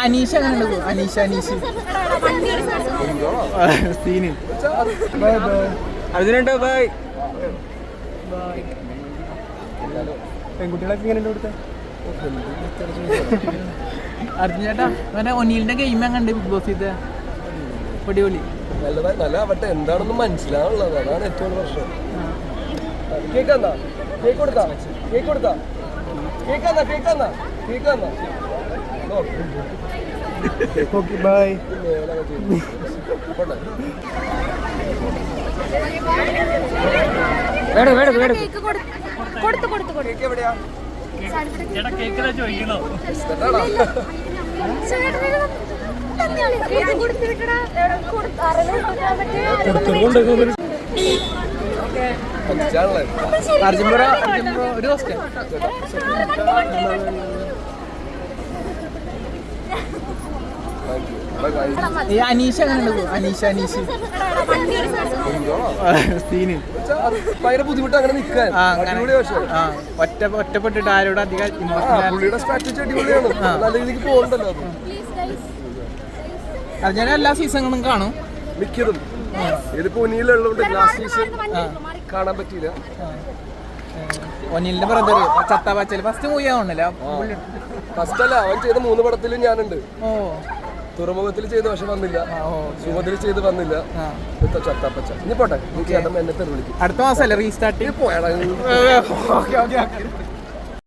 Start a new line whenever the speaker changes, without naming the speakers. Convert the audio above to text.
അനീഷ് അങ്ങനെ Aneesh scene അതിനുണ്ടോ by പെൺകുട്ടികളൊക്കെ ഇങ്ങനെ കൊടുത്ത അർജുൻ ചേട്ടാ അങ്ങനെ ഒനീലിന്റെ ഗെയിം എങ്ങനെ ബിഗ് ബോസ് ചെയ്ത പൊടിപൊളി
നല്ല അവട്ടെ എന്താണെന്ന് മനസ്സിലാവുള്ളത് അതാണ് ഏറ്റവും പ്രശ്നം. കേക്ക് കൊടുത്താ
ബൈ അർജുൻ ബ്രോ ഒരു ക്വസ്റ്റ്യൻ ഈ അനീഷ് അങ്ങനെ അനീഷ് സീന്
ഭയങ്കര ബുദ്ധിമുട്ട് അങ്ങനെ നിൽക്കാൻ.
ഒറ്റപ്പെട്ടിട്ട് ആരോട് അധികം
പുള്ളിയുടെ സ്ട്രാറ്റജി അടിപൊളിയാണ്. നല്ല രീതിക്ക് പോകുന്നുണ്ടല്ലോ
അർജുന എല്ലാ സീസണുകളും കാണും
മിക്കതും. ഇതിപ്പോ ഒനിയിലുള്ളതുകൊണ്ട് ലാസ്റ്റ് സീസൺ കാണാൻ പറ്റിയില്ല.
ഒനിലിന്റെ ബ്രദർ ചത്താപ്പച്ചല് ഫസ്റ്റ് മൂവി ആവണല്ലോ.
ഫസ്റ്റ് അല്ല, അവൻ ചെയ്ത 3 പടത്തിലും ഞാനുണ്ട്. തുറമുഖത്തിൽ ചെയ്ത് പക്ഷെ വന്നില്ല, സുഖത്തിൽ ചെയ്ത് വന്നില്ല. ചത്താപ്പച്ച ഇനി പോട്ടെ, ചേട്ടൻ എന്നെ തെറി വിളിക്കും.
അടുത്ത മാസമല്ലേ റീസ്റ്റാർട്ട്
പോയാ.